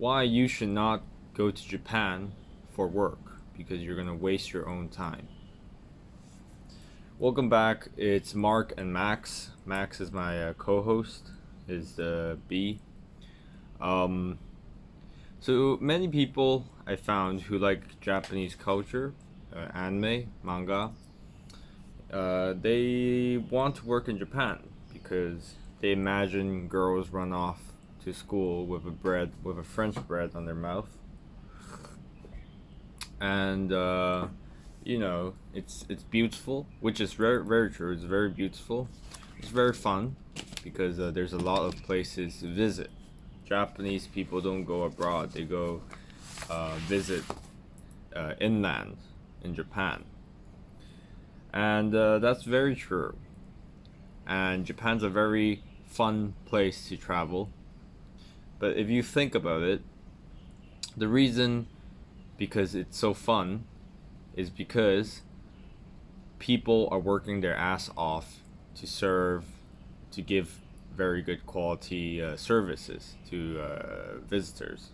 why you should not go to Japan for work because you're gonna waste your own time. Welcome back. It's Mark and Max. Max is my co-host. Is the B. Um, so many people I found who like Japanese culture, anime, manga. They want to work in Japan because they imagine girls run off to school with a French bread on their mouth, and it's beautiful, which is very true. It's very beautiful. It's very fun because there's a lot of places to visit. Japanese people don't go abroad; they go visit inland in Japan, and that's very true. And Japan's a very fun place to travel. But if you think about it, the reason because it's so fun is because people are working their ass off to serve, to give very good quality services to visitors.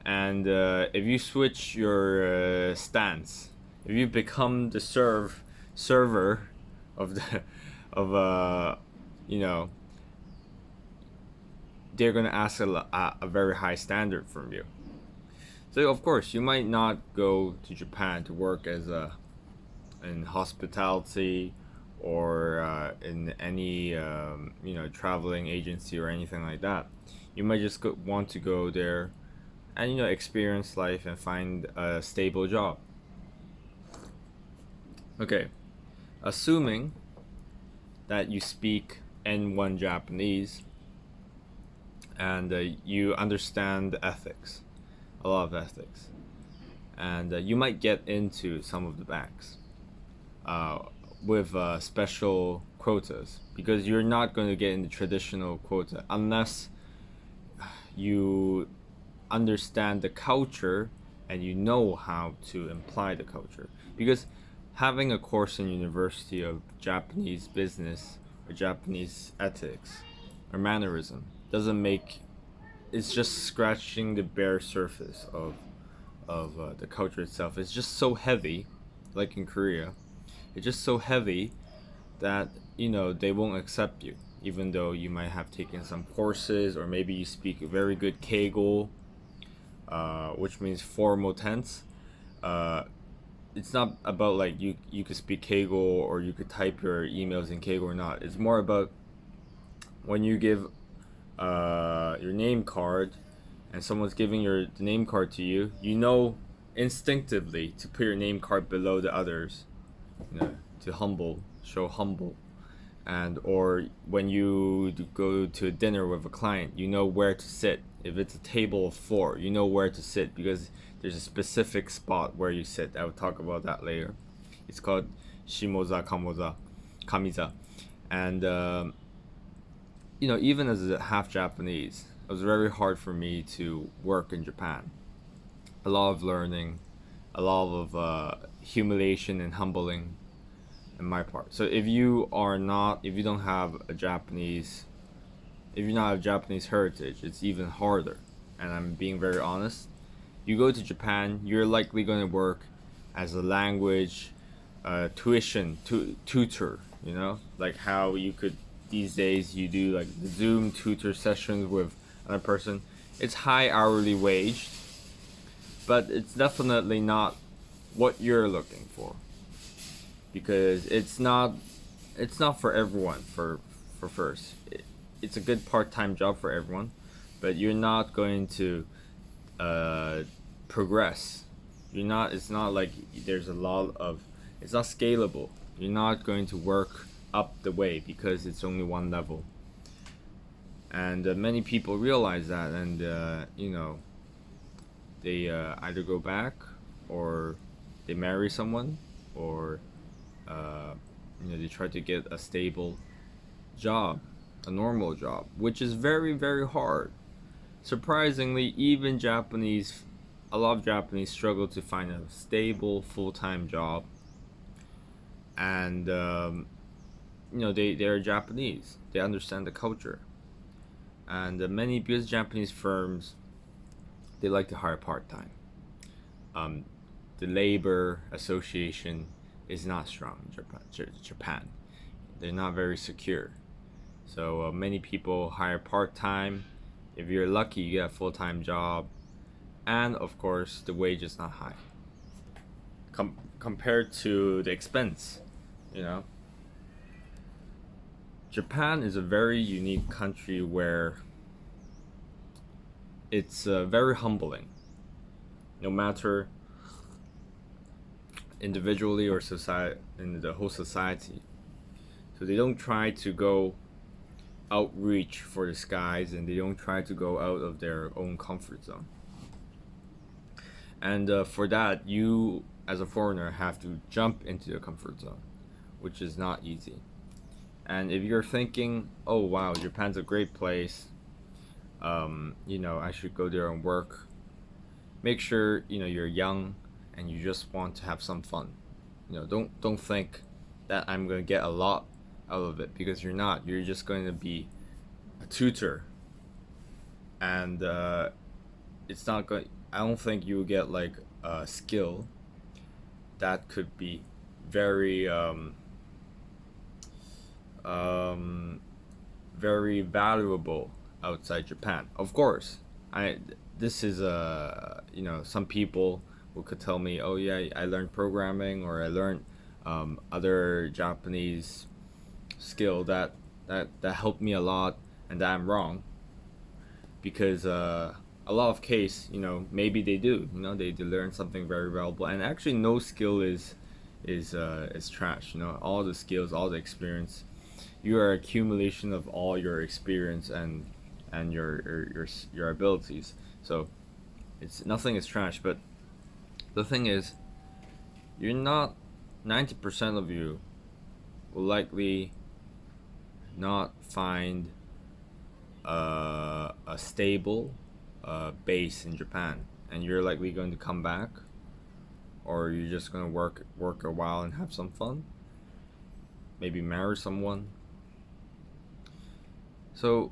And if you switch your stance, if you become the server of the of you know they're gonna ask a very high standard from you. So of course you might not go to Japan to work as a in hospitality or in any traveling agency or anything like that. You might just want to go there and experience life and find a stable job. Okay, assuming that you speak N1 Japanese and you understand ethics, a lot of ethics, and you might get into some of the banks uh, with special quotas because you're not going to get in the traditional quota unless you understand the culture and you know how to imply the culture. Because having a course in university of Japanese business or Japanese ethics or mannerism doesn't make, it's just scratching the bare surface of the culture itself. It's just so heavy, like in Korea. It's just so heavy that they won't accept you, even though you might have taken some courses or maybe you speak very good Keigo, which means formal tense. Uh, it's not about like you could speak Keigo or you could type your emails in Keigo or not. It's more about when you give your name card and someone's giving the name card to you, you know instinctively to put your name card below the others, to show humble. And or when you go to a dinner with a client, you know where to sit. If it's a table of four, you know where to sit because there's a specific spot where you sit. I will talk about that later. It's called shimoza kamoza kamiza. And even as a half Japanese, it was very hard for me to work in Japan. A lot of learning, a lot of humiliation and humbling in my part. So if you don't have a Japanese, if you're not of Japanese heritage, it's even harder. And I'm being very honest. You go to Japan, you're likely going to work as a language tutor. Like how you could these days you do like the Zoom tutor sessions with another person. It's high hourly wage, but it's definitely not what you're looking for because it's not for everyone. For first, it's a good part-time job for everyone, but you're not going to uh, progress. You're not. It's not like there's a lot of. It's not scalable. You're not going to work up the way because it's only one level. And many people realize that, and they either go back or they marry someone or uh, they try to get a stable job, a normal job, which is very hard. Surprisingly, even a lot of Japanese struggle to find a stable full-time job, and they're Japanese. They understand the culture, and many because Japanese firms they like to hire part time. Um, the labor association is not strong in Japan. They're not very secure. So many people hire part time. If you're lucky, you get a full time job, and of course, the wage is not high compared to the expense. You know, Japan is a very unique country where it's very humbling. No matter individually or society in the whole society, so they don't try to go outreach for the skies, and they don't try to go out of their own comfort zone. And for that, you as a foreigner have to jump into the comfort zone, which is not easy. And if you're thinking, oh wow, Japan's a great place, I should go there and work, make sure you're young and you just want to have some fun. Don't think that I'm going to get a lot out of it, because you're not. You're just going to be a tutor, and it's not going. I don't think you will get like a skill that could be very very valuable outside Japan. Of course, I this is some people who could tell me, oh yeah, I learned programming, or I learned other Japanese skill that helped me a lot, and that I'm wrong, because a lot of case, maybe they do, they learn something very valuable, and actually no skill is trash. All the skills, all the experience, you are accumulation of all your experience and your abilities. So it's nothing is trash, but the thing is, you're not 90% of you will likely not find a stable base in Japan, and you're likely going to come back, or you're just going to work a while and have some fun, maybe marry someone. So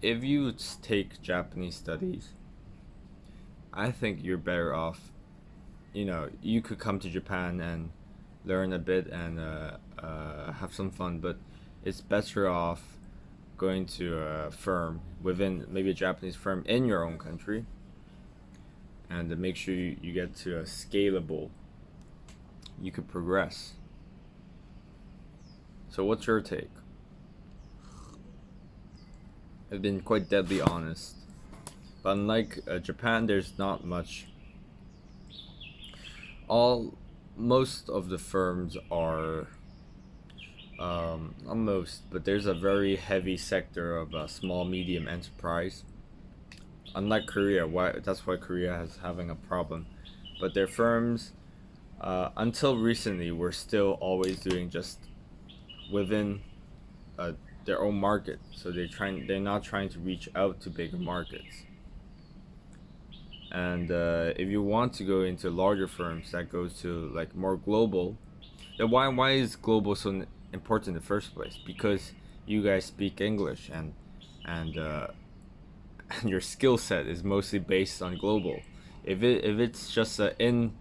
if you take Japanese studies, I think you're better off. You could come to Japan and learn a bit and have some fun, but it's better off going to a firm within, maybe a Japanese firm in your own country, and to make sure you get to a scalable, you could progress. So what's your take? I've been quite deadly honest, but unlike Japan, there's not much. Most of the firms are not most, but there's a very heavy sector of small medium enterprise. Unlike Korea, that's why Korea is having a problem. But their firms, until recently, were still always doing just within uh, their own market. So they're not trying to reach out to bigger markets. And if you want to go into larger firms that goes to like more global, then why is global so important in the first place? Because you guys speak English, and and your skill set is mostly based on global. If it's just in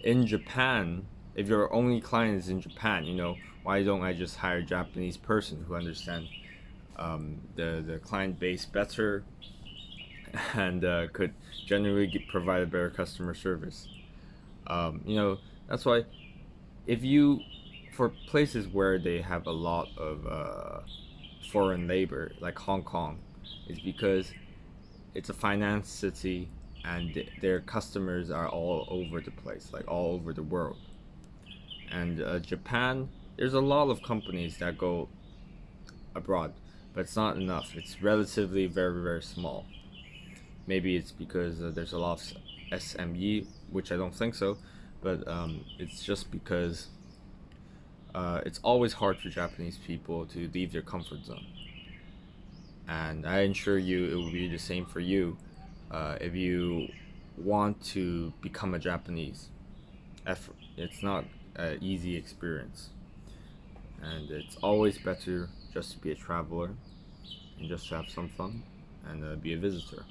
Japan, if your only client is in Japan, why don't I just hire a Japanese person who understands the client base better, and could generally provide a better customer service. That's why, if you, for places where they have a lot of foreign labor, like Hong Kong, is because it's a finance city, and their customers are all over the place, like all over the world. And Japan, there's a lot of companies that go abroad, but it's not enough. It's relatively very, very small. Maybe it's because there's a lot of SME, which I don't think so, but it's just because it's always hard for Japanese people to leave their comfort zone. And I assure you it will be the same for you if you want to become a Japanese. It's not an easy experience, and it's always better just to be a traveler and just to have some fun and be a visitor.